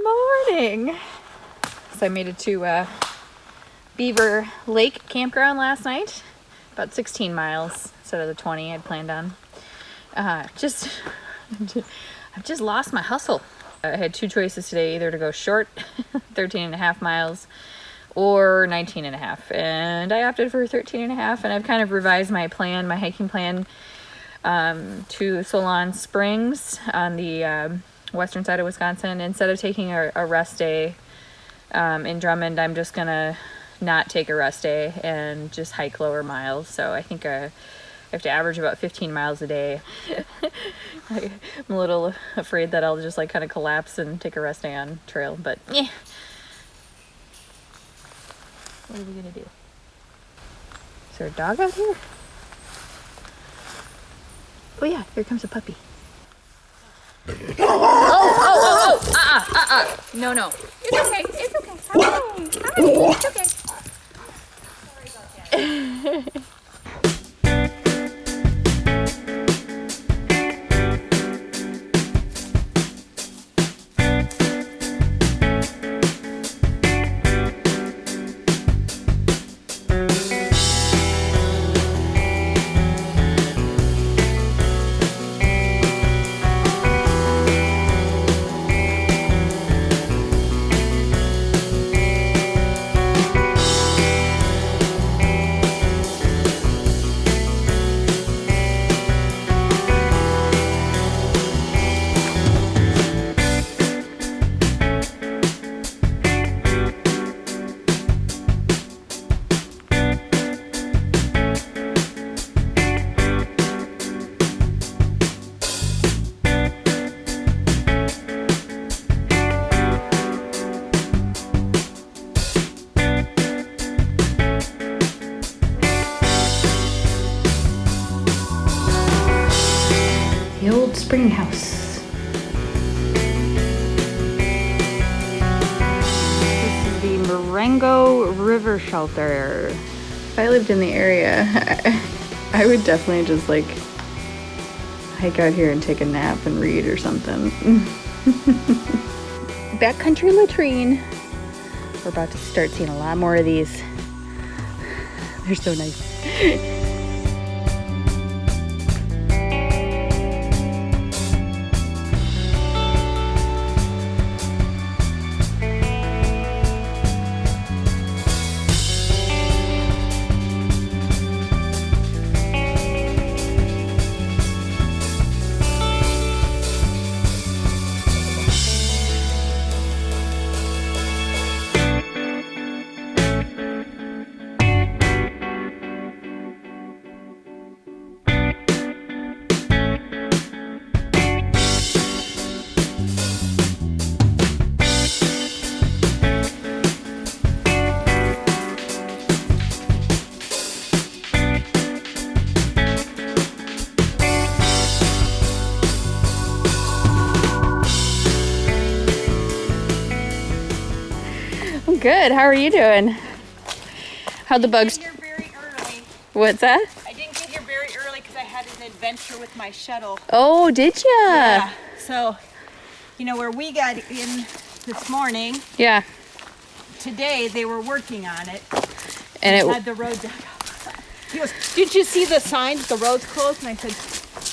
morning. So I made it to Beaver Lake Campground last night. About 16 miles instead of the 20 I'd planned on. I've just lost my hustle. I had two choices today, either to go short, 13.5 miles, or 19.5. And I opted for 13.5, and I've kind of revised my plan, my hiking plan, to Salon Springs on the western side of Wisconsin. Instead of taking a rest day in Drummond, I'm just gonna not take a rest day and just hike lower miles. So I think I have to average about 15 miles a day. I'm a little afraid that I'll just like kind of collapse and take a rest day on trail, but yeah. What are we gonna do? Is there a dog out here? Oh yeah, here comes a puppy. No. It's okay. Hi. It's okay. Sorry about that. The old spring house. This is the Marengo River Shelter. If I lived in the area, I would definitely just like hike out here and take a nap and read or something. Backcountry latrine. We're about to start seeing a lot more of these. They're so nice. Good. How are you doing? How'd the bugs? I didn't get here very early. What's that? I didn't get here very early because I had an adventure with my shuttle. Oh, did ya? Yeah. So, you know, where we got in this morning. Yeah. Today they were working on it. And it had the road dug up. He goes, "Did you see the signs? The road's closed." And I said,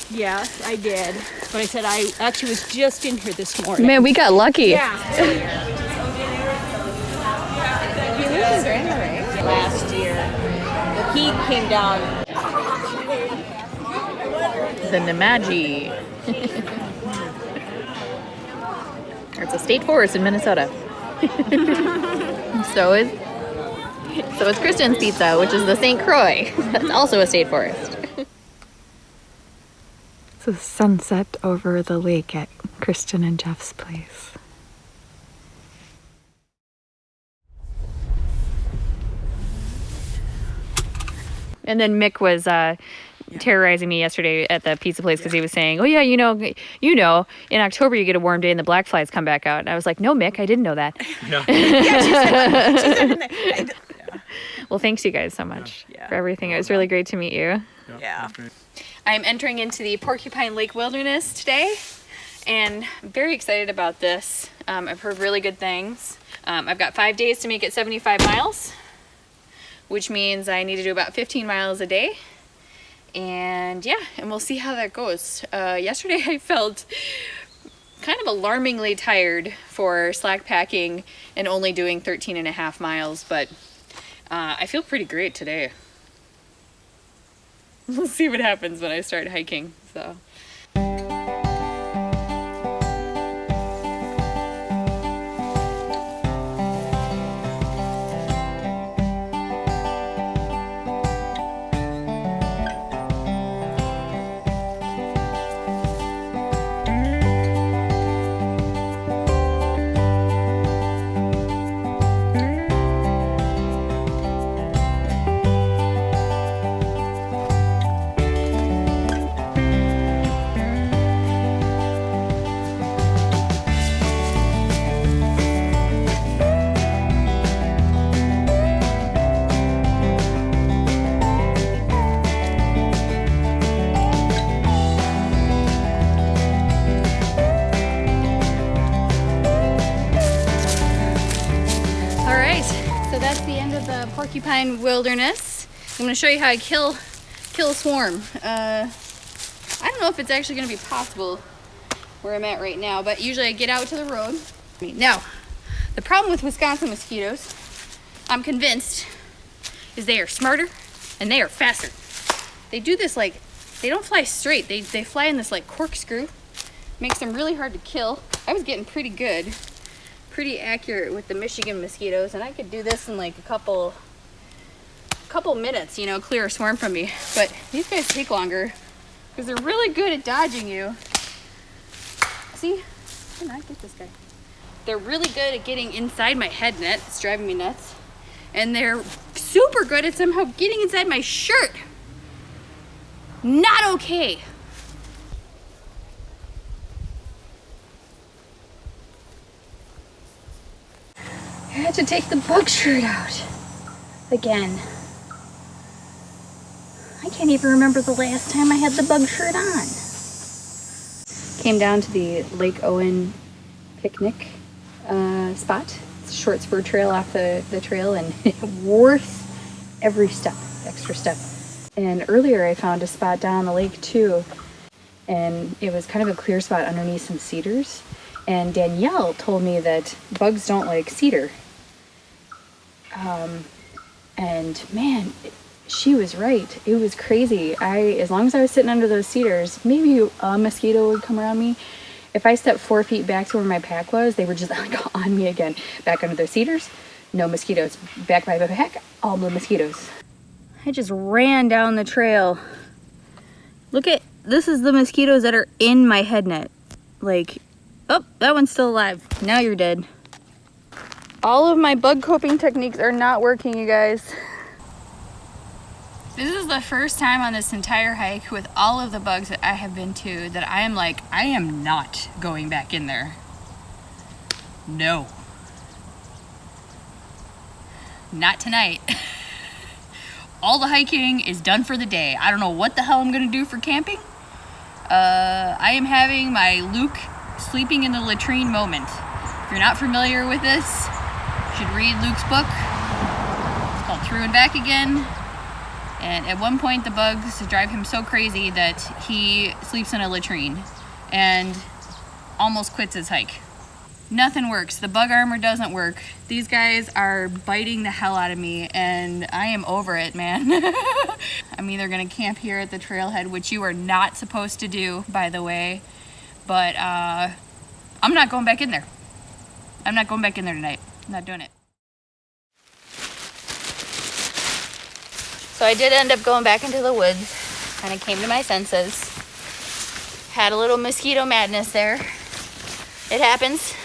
"Yes, I did." But I said, I actually was just in here this morning. Man, we got lucky. Yeah. Last year, the heat came down. The Namaji. It's a state forest in Minnesota. So is Kristen's Pizza, which is the St. Croix. That's also a state forest. It's a sunset over the lake at Kristen and Jeff's place. And then Mick was terrorizing me yesterday at the pizza place because he was saying, "Oh yeah, you know, in October you get a warm day and the black flies come back out." And I was like, "No, Mick, I didn't know that." Yeah. She said Well, thanks you guys so much for everything. It was really great to meet you. Yeah. I'm entering into the Porcupine Lake Wilderness today, And I'm very excited about this. I've heard really good things. I've got 5 days to make it 75 miles, which means I need to do about 15 miles a day. And yeah, and we'll see how that goes. Yesterday I felt kind of alarmingly tired for slack packing and only doing 13.5 miles, but I feel pretty great today. We'll see what happens when I start hiking. So. Porcupine wilderness. I'm going to show you how I kill a swarm. I don't know if it's actually going to be possible where I'm at right now, but usually I get out to the road. Now, the problem with Wisconsin mosquitoes, I'm convinced, is they are smarter and they are faster. They do this like, they don't fly straight. They fly in this like corkscrew. Makes them really hard to kill. I was getting pretty good, pretty accurate with the Michigan mosquitoes, and I could do this in like a couple minutes, you know, clear a swarm from me. But these guys take longer because they're really good at dodging you. See? Can I get this guy? They're really good at getting inside my head net. It's driving me nuts. And they're super good at somehow getting inside my shirt. Not okay. I had to take the bug shirt out again. I can't even remember the last time I had the bug shirt on. Came down to the Lake Owen picnic spot. It's a short spur trail off the trail, and worth every step, extra step. And earlier I found a spot down the lake too, and it was kind of a clear spot underneath some cedars. And Danielle told me that bugs don't like cedar. And man, she was right. It was crazy. As long as I was sitting under those cedars, maybe a mosquito would come around me. If I stepped 4 feet back to where my pack was, they were just like on me again. Back under those cedars, no mosquitoes. Back by my pack, all the mosquitoes. I just ran down the trail. Look at, this is the mosquitoes that are in my head net. Like, oh, that one's still alive. Now you're dead. All of my bug coping techniques are not working, you guys. This is the first time on this entire hike with all of the bugs that I have been to that I am like, I am not going back in there. No. Not tonight. All the hiking is done for the day. I don't know what the hell I'm gonna do for camping. I am having my Luke sleeping in the latrine moment. If you're not familiar with this, you should read Luke's book. It's called Thru and Back Again. And at one point the bugs drive him so crazy that he sleeps in a latrine and almost quits his hike. Nothing works. The bug armor doesn't work. These guys are biting the hell out of me, and I am over it, man. I'm either gonna camp here at the trailhead, which you are not supposed to do, by the way, but I'm not going back in there. I'm not going back in there tonight. I'm not doing it. So I did end up going back into the woods, kind of came to my senses. Had a little mosquito madness there. It happens.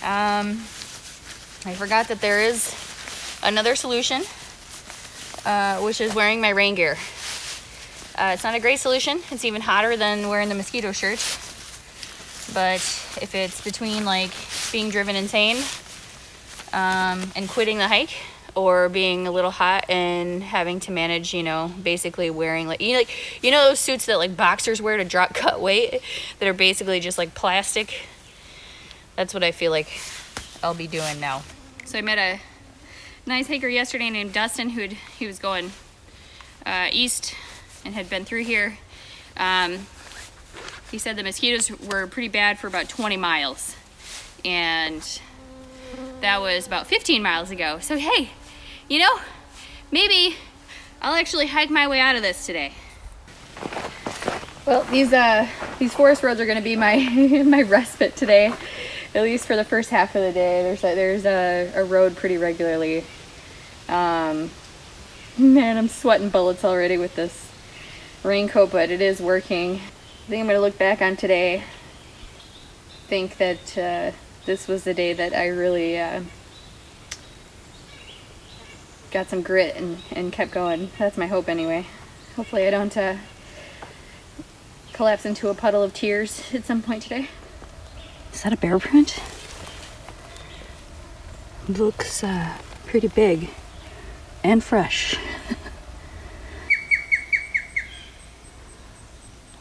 I forgot that there is another solution, which is wearing my rain gear. It's not a great solution. It's even hotter than wearing the mosquito shirt. But if it's between like being driven insane and quitting the hike, or being a little hot and having to manage, you know, basically wearing like you know those suits that like boxers wear to drop cut weight that are basically just like plastic. That's what I feel like I'll be doing now. So I met a nice hiker yesterday named Dustin he was going east and had been through here. He said the mosquitoes were pretty bad for about 20 miles, and that was about 15 miles ago. So hey, you know, maybe I'll actually hike my way out of this today. Well, these forest roads are going to be my my respite today, at least for the first half of the day. There's a road pretty regularly. Man, I'm sweating bullets already with this raincoat, but it is working. I think I'm going to look back on today, think that this was the day that I really got some grit and kept going. That's my hope anyway. Hopefully I don't collapse into a puddle of tears at some point today. Is that a bear print? Looks pretty big and fresh.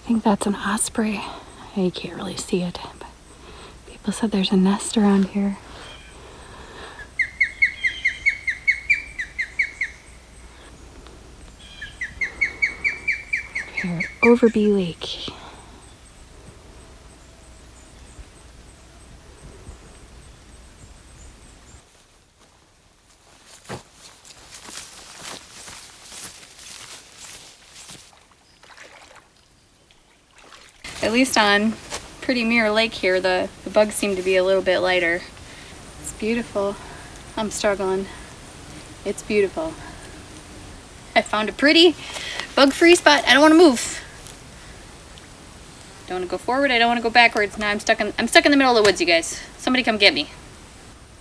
I think that's an osprey. You can't really see it, but people said there's a nest around here. Here at Overby Lake. At least on Pretty Mirror Lake here, the bugs seem to be a little bit lighter. It's beautiful. I'm struggling. It's beautiful. I found a pretty bug-free spot. I don't want to move. Don't want to go forward. I don't want to go backwards. Now I'm stuck in the middle of the woods, you guys. Somebody come get me.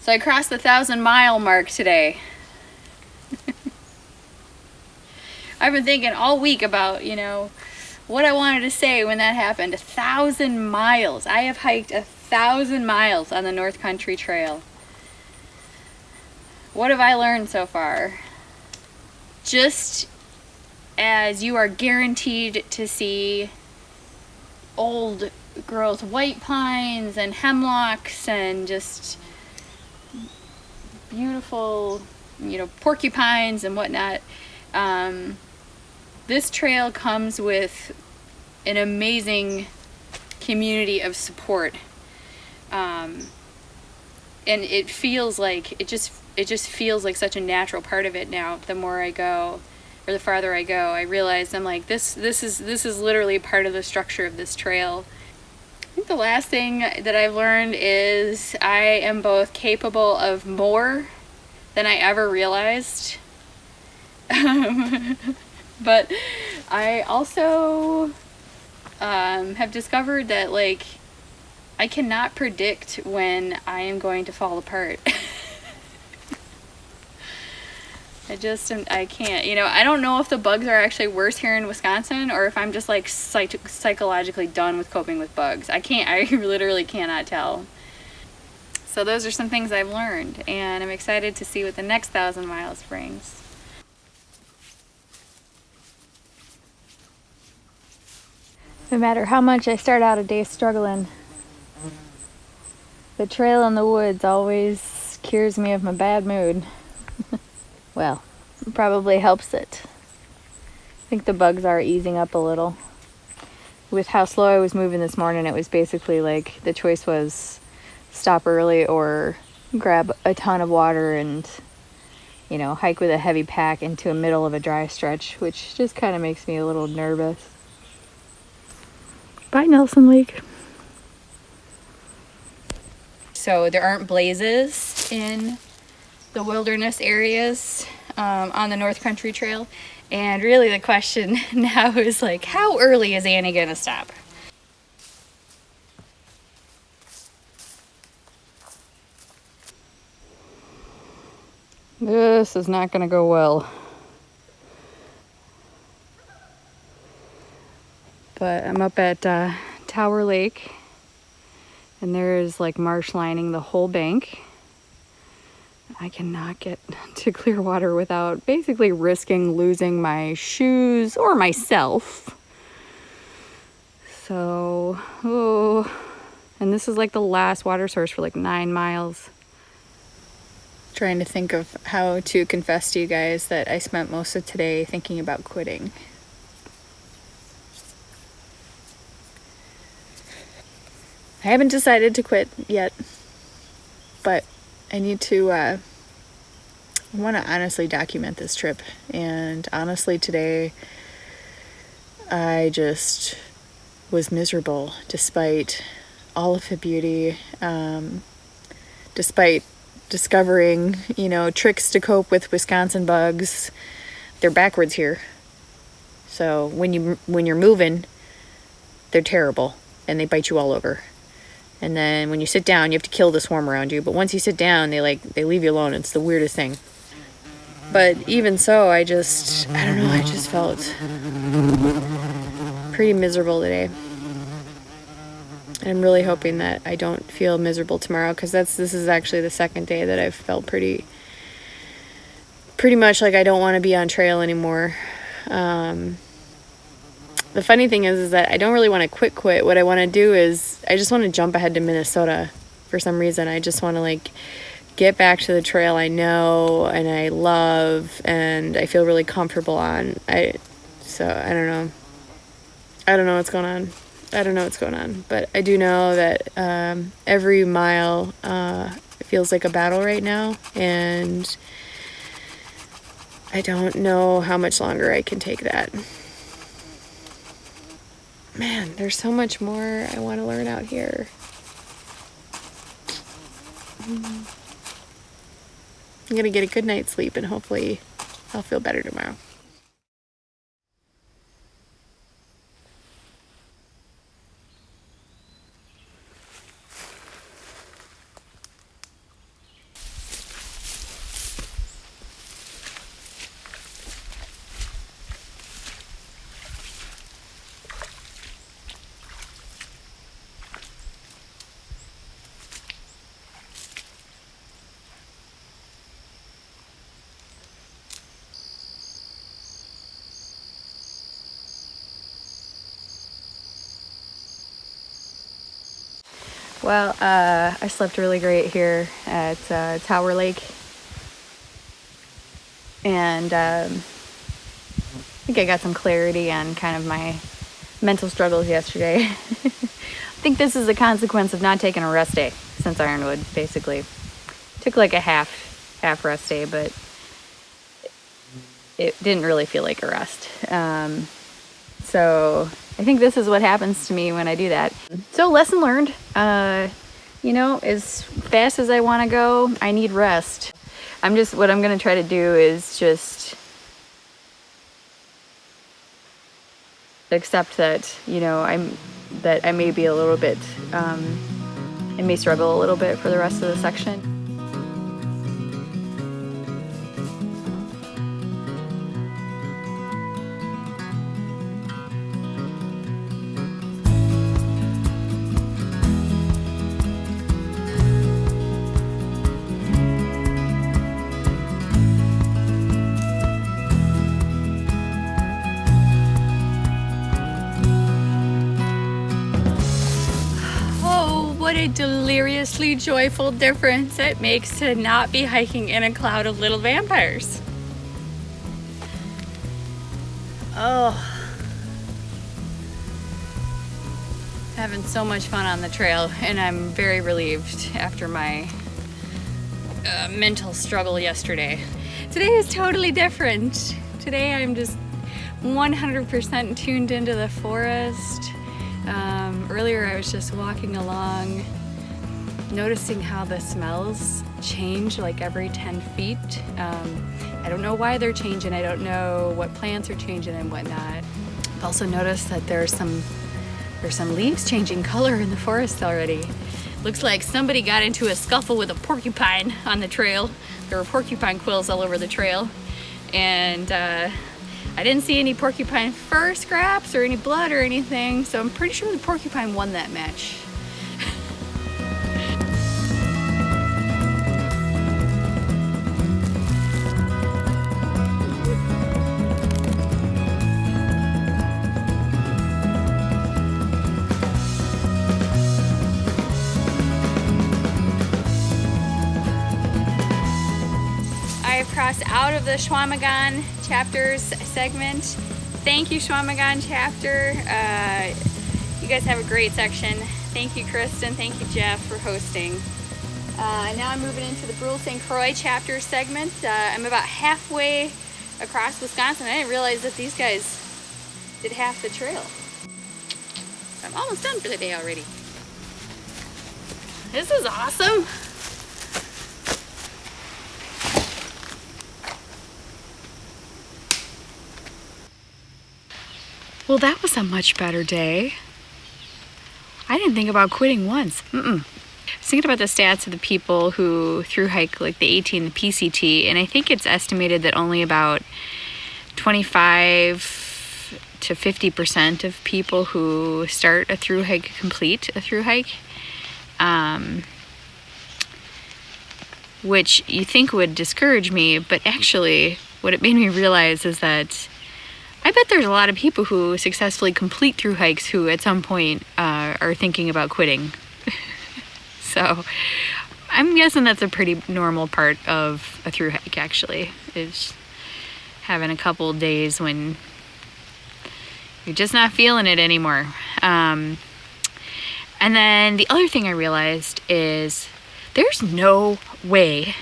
So I crossed the 1,000-mile mark today. I've been thinking all week about, you know, what I wanted to say when that happened. 1,000 miles. I have hiked 1,000 miles on the North Country Trail. What have I learned so far? Just as you are guaranteed to see old growth white pines and hemlocks and just beautiful, you know, porcupines and whatnot, this trail comes with an amazing community of support, and it feels like it just feels like such a natural part of it now. The more I go, or the farther I go, I realize I'm like, this is literally part of the structure of this trail. I think the last thing that I've learned is I am both capable of more than I ever realized. But I also have discovered that, like, I cannot predict when I am going to fall apart. I can't. You know, I don't know if the bugs are actually worse here in Wisconsin or if I'm just, like, psychologically done with coping with bugs. I literally cannot tell. So those are some things I've learned, and I'm excited to see what the next 1,000 miles brings. No matter how much I start out a day struggling, the trail in the woods always cures me of my bad mood. Well, it probably helps it. I think the bugs are easing up a little. With how slow I was moving this morning, it was basically like the choice was stop early or grab a ton of water and, you know, hike with a heavy pack into the middle of a dry stretch, which just kind of makes me a little nervous. Bye, Nelson Lake. So there aren't blazes in the wilderness areas on the North Country Trail. And really the question now is, like, how early is Annie gonna stop? This is not gonna go well. But I'm up at Tower Lake, and there's like marsh lining the whole bank. I cannot get to clear water without basically risking losing my shoes or myself. So, oh, and this is like the last water source for like 9 miles. Trying to think of how to confess to you guys that I spent most of today thinking about quitting. I haven't decided to quit yet, but I need to, I want to honestly document this trip. And honestly, today, I just was miserable despite all of the beauty, despite discovering, you know, tricks to cope with Wisconsin bugs. They're backwards here. So when you're moving, they're terrible and they bite you all over. And then when you sit down, you have to kill the swarm around you. But once you sit down, they leave you alone. It's the weirdest thing. But even so, I just felt pretty miserable today. And I'm really hoping that I don't feel miserable tomorrow, because this is actually the second day that I've felt pretty much like I don't want to be on trail anymore. The funny thing is that I don't really want to quit. What I want to do is I just want to jump ahead to Minnesota for some reason. I just want to like get back to the trail I know and I love and I feel really comfortable on. So I don't know. I don't know what's going on. But I do know that every mile feels like a battle right now, and I don't know how much longer I can take that. Man, there's so much more I want to learn out here. I'm gonna get a good night's sleep and hopefully I'll feel better tomorrow. Well, I slept really great here at Tower Lake, and I think I got some clarity on kind of my mental struggles yesterday. I think this is a consequence of not taking a rest day since Ironwood, basically. Took like a half rest day, but it didn't really feel like a rest. So I think this is what happens to me when I do that. So lesson learned, as fast as I want to go, I need rest. What I'm going to try to do is just accept that, I may be a little bit, I may struggle a little bit for the rest of the section. What a deliriously joyful difference it makes to not be hiking in a cloud of little vampires. Oh, having so much fun on the trail, and I'm very relieved after my mental struggle yesterday. Today is totally different. Today I'm just 100% tuned into the forest. Earlier I was just walking along, noticing how the smells change like every 10 feet. I don't know why they're changing. I don't know what plants are changing and whatnot. I've also noticed that there's some leaves changing color in the forest already. Looks like somebody got into a scuffle with a porcupine on the trail. There were porcupine quills all over the trail, and I didn't see any porcupine fur scraps or any blood or anything, so I'm pretty sure the porcupine won that match. crossed out of the Chequamegon chapters segment. Thank you, Chequamegon chapter. You guys have a great section. Thank you, Kristen. Thank you, Jeff, for hosting. Now I'm moving into the Brule St. Croix chapter segment. I'm about halfway across Wisconsin. I didn't realize that these guys did half the trail. I'm almost done for the day already. This is awesome. Well, that was a much better day. I didn't think about quitting once. I was thinking about the stats of the people who thru hike like the AT and the PCT, and I think it's estimated that only about 25 to 50% of people who start a thru hike complete a thru hike, which you think would discourage me, but actually what it made me realize is that I bet there's a lot of people who successfully complete thru hikes who at some point are thinking about quitting. So I'm guessing that's a pretty normal part of a thru hike, actually, is having a couple days when you're just not feeling it anymore. And then the other thing I realized is there's no way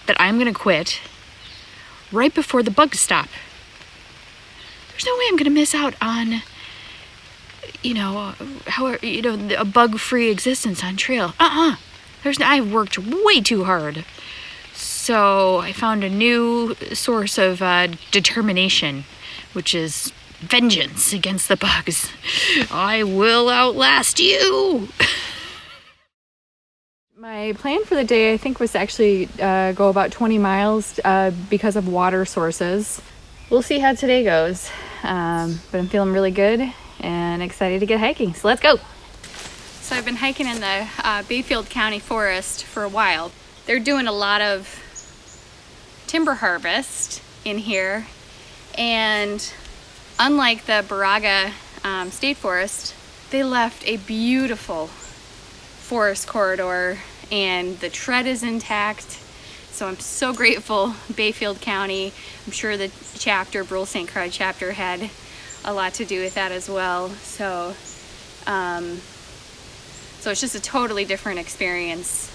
that I'm gonna quit right before the bugs stop. There's no way I'm gonna miss out on, a bug-free existence on trail. I worked way too hard. So I found a new source of determination, which is vengeance against the bugs. I will outlast you. My plan for the day, I think, was to actually go about 20 miles because of water sources. We'll see how today goes, but I'm feeling really good and excited to get hiking, so let's go. So I've been hiking in the Bayfield County Forest for a while. They're doing a lot of timber harvest in here, and unlike the Baraga State Forest, they left a beautiful forest corridor and the tread is intact. So I'm so grateful, Bayfield County. I'm sure the chapter, Brule St. Croix chapter, had a lot to do with that as well. So, so it's just a totally different experience.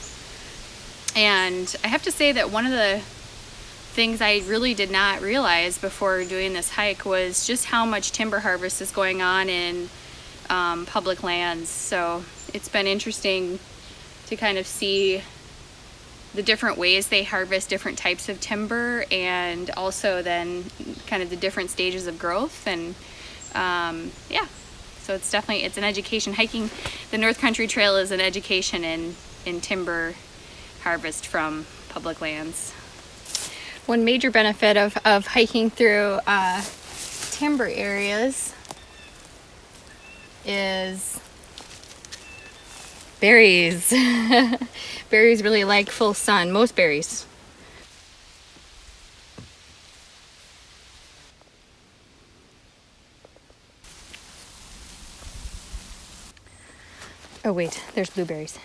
And I have to say that one of the things I really did not realize before doing this hike was just how much timber harvest is going on in public lands. So it's been interesting to kind of see the different ways they harvest different types of timber, and also then kind of the different stages of growth. And yeah, so it's an education. Hiking the North Country Trail is an education in timber harvest from public lands. One major benefit of hiking through timber areas is berries. Berries really like full sun, most berries. Oh wait, there's blueberries.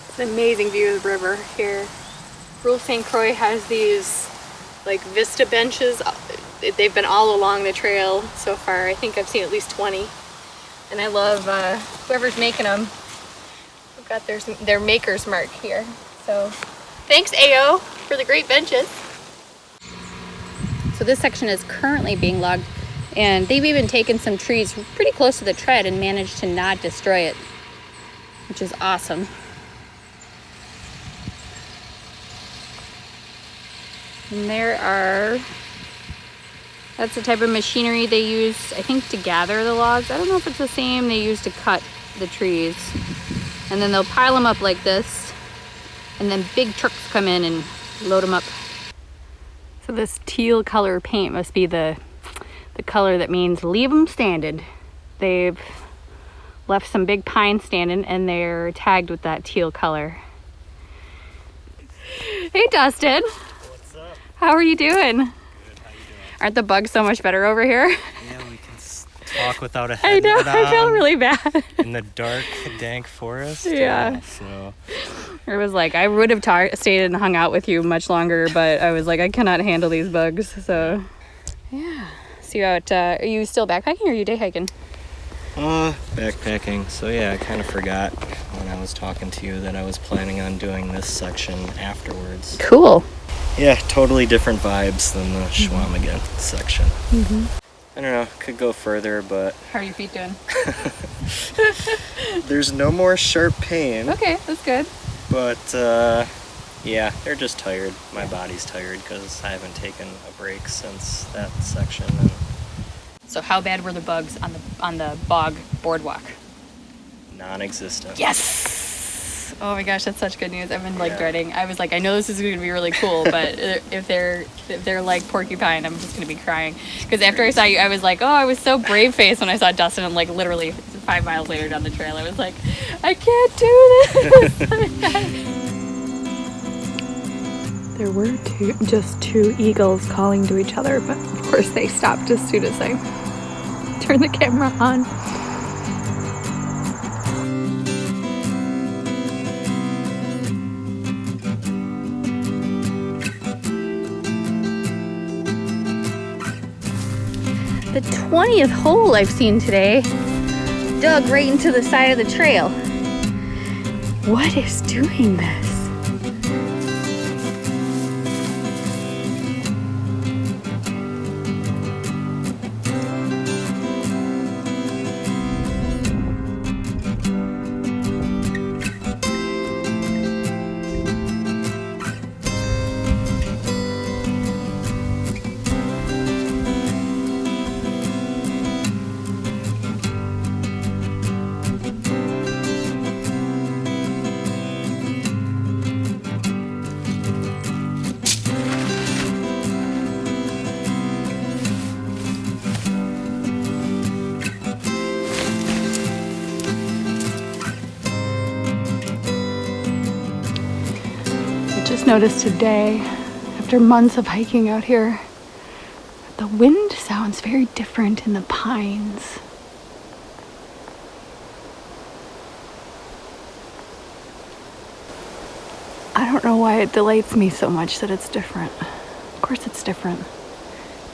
It's an amazing view of the river here. Brule St. Croix has these like vista benches. They've been all along the trail so far. I think I've seen at least 20. And I love whoever's making them. We've got their maker's mark here. So thanks, AO, for the great benches. So this section is currently being logged, and they've even taken some trees pretty close to the tread and managed to not destroy it, which is awesome. And that's the type of machinery they use, I think, to gather the logs. I don't know if it's the same they use to cut the trees. And then they'll pile them up like this, and then big trucks come in and load them up. So this teal color paint must be the color that means leave them standing. They've left some big pines standing, and they're tagged with that teal color. Hey, Dustin. What's up? How are you doing? Good. How you doing? Aren't the bugs so much better over here? Yeah, we can walk without a I know, headnet I felt on really bad. in the dark, dank forest. Yeah. So It was like, I would have stayed and hung out with you much longer, but I was like, I cannot handle these bugs. So, yeah. So you're out, are you still backpacking or are you day hiking? Backpacking. So yeah, I kind of forgot when I was talking to you that I was planning on doing this section afterwards. Cool. Yeah, totally different vibes than the Chequamegon section. I don't know, could go further, but How are your feet doing? there's no more sharp pain. Okay, that's good. But yeah, they're just tired. My body's tired because I haven't taken a break since that section. And So how bad were the bugs on the bog boardwalk? non-existent. Yes! Oh my gosh, that's such good news. I've been dreading. I was like, I know this is going to be really cool, but if they're like Porcupine, I'm just going to be crying. Because after I saw you, I was like, oh, I was so brave-faced when I saw Dustin, and like literally 5 miles later down the trail, I was like, I can't do this. There were just two eagles calling to each other, but of course they stopped as soon as I turned the camera on. The 20th hole I've seen today dug right into the side of the trail. What is doing this? Just noticed today, after months of hiking out here, the wind sounds very different in the pines. I don't know why it delights me so much that it's different. Of course it's different.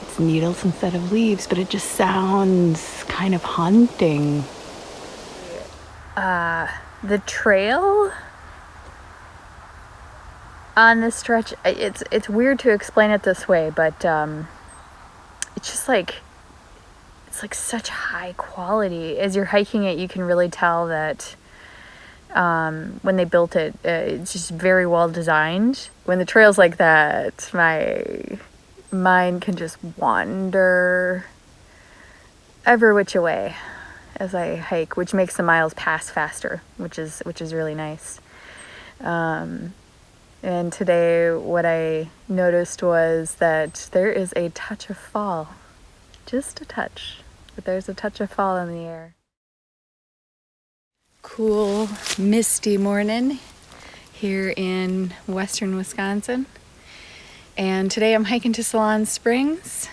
It's needles instead of leaves, but it just sounds kind of haunting. The trail on this stretch, it's weird to explain it this way, but it's just like, it's like such high quality. As you're hiking it, you can really tell that when they built it, it's just very well designed. When the trail's like that, my mind can just wander every which way as I hike, which makes the miles pass faster, which is really nice. And today what I noticed was that there is a touch of fall. Just a touch. But there's a touch of fall in the air. Cool, misty morning here in western Wisconsin. And today I'm hiking to Salon Springs,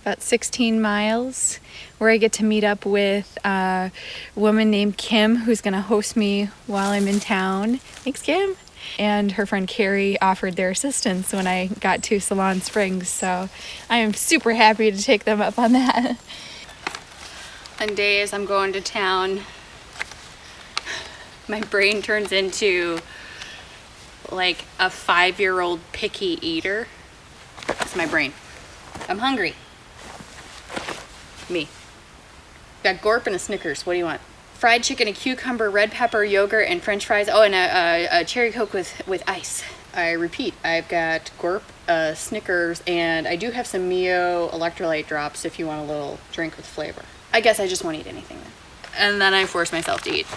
about 16 miles, where I get to meet up with a woman named Kim, who's going to host me while I'm in town. Thanks, Kim. And her friend Carrie offered their assistance when I got to Salon Springs, so I am super happy to take them up on that. On days I'm going to town, my brain turns into like a 5-year-old picky eater. That's my brain. I'm hungry. Me. Got Gorp and a Snickers. What do you want? Fried chicken, a cucumber, red pepper, yogurt, and french fries. Oh, and a cherry Coke with ice. I repeat, I've got Gorp, Snickers, and I do have some Mio electrolyte drops if you want a little drink with flavor. I guess I just won't eat anything then. And then I force myself to eat.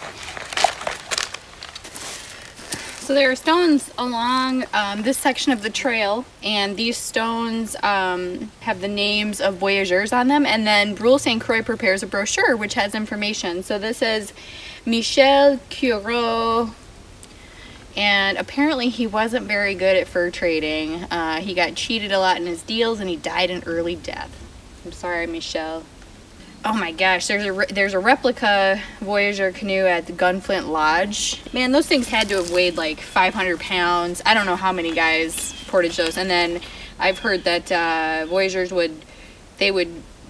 So there are stones along this section of the trail, and these stones have the names of voyageurs on them, and then Brule St. Croix prepares a brochure which has information. So this is Michel Cureau, and apparently he wasn't very good at fur trading. He got cheated a lot in his deals, and he died an early death. I'm sorry, Michel. Oh my gosh, there's a replica Voyager canoe at the Gunflint Lodge. Man, those things had to have weighed like 500 pounds. I don't know how many guys portage those. And then I've heard that Voyagers would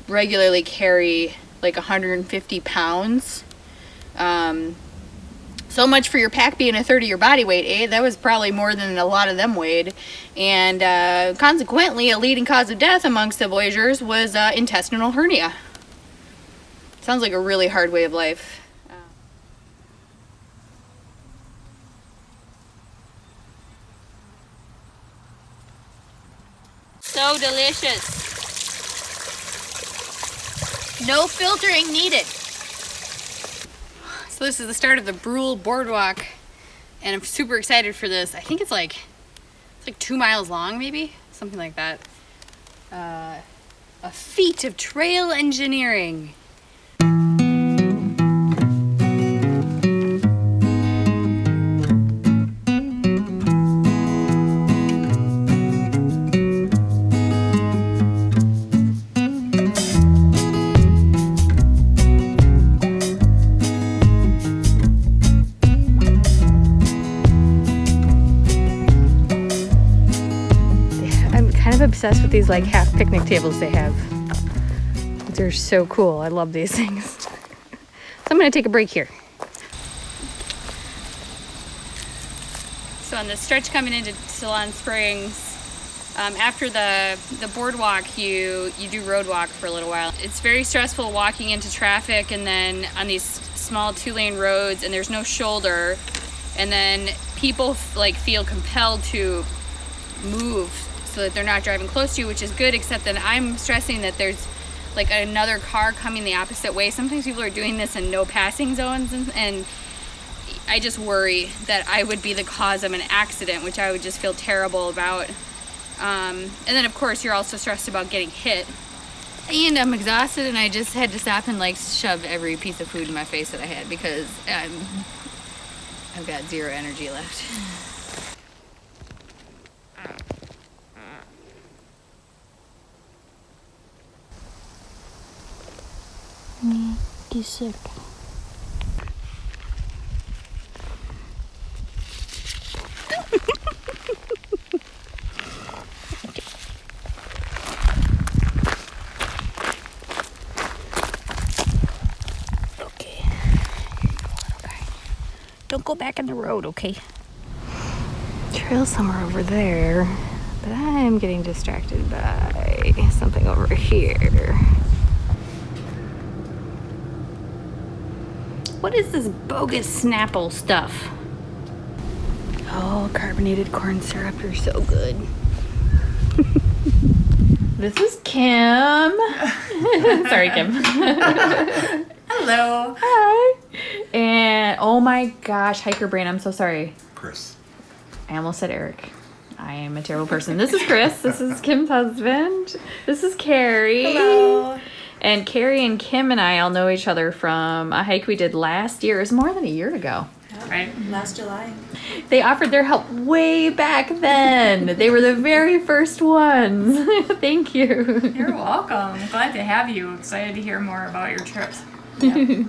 regularly carry like 150 pounds. So much for your pack being a third of your body weight, eh? That was probably more than a lot of them weighed. And consequently, a leading cause of death amongst the Voyagers was intestinal hernia. Sounds like a really hard way of life. So delicious. No filtering needed. So this is the start of the Brule Boardwalk, and I'm super excited for this. I think it's like 2 miles long, maybe? Something like that. A feat of trail engineering. Obsessed with these like half picnic tables they have. They're so cool. I love these things. So I'm gonna take a break here. So on the stretch coming into Salon Springs, after the boardwalk, you do road walk for a little while. It's very stressful walking into traffic and then on these small 2-lane roads, and there's no shoulder, and then people like feel compelled to move so that they're not driving close to you, which is good, except that I'm stressing that there's like another car coming the opposite way. Sometimes people are doing this in no passing zones, and I just worry that I would be the cause of an accident, which I would just feel terrible about. And then of course you're also stressed about getting hit. And I'm exhausted, and I just had to stop and like shove every piece of food in my face that I had because I've got zero energy left. Get sick. Okay. Don't go back in the road, okay? Trail somewhere over there, but I'm getting distracted by something over here. What is this bogus Snapple stuff? Oh, carbonated corn syrup, you're so good. This is Kim. Sorry, Kim. Hello. Hi. And oh my gosh, hiker brain, I'm so sorry. Chris. I almost said Eric. I am a terrible person. This is Chris. This is Kim's husband. This is Carrie. Hello. And Carrie and Kim and I all know each other from a hike we did last year. It was more than a year ago. Right. Last July. They offered their help way back then. They were the very first ones. Thank you. You're welcome. Glad to have you. Excited to hear more about your trips. Yep.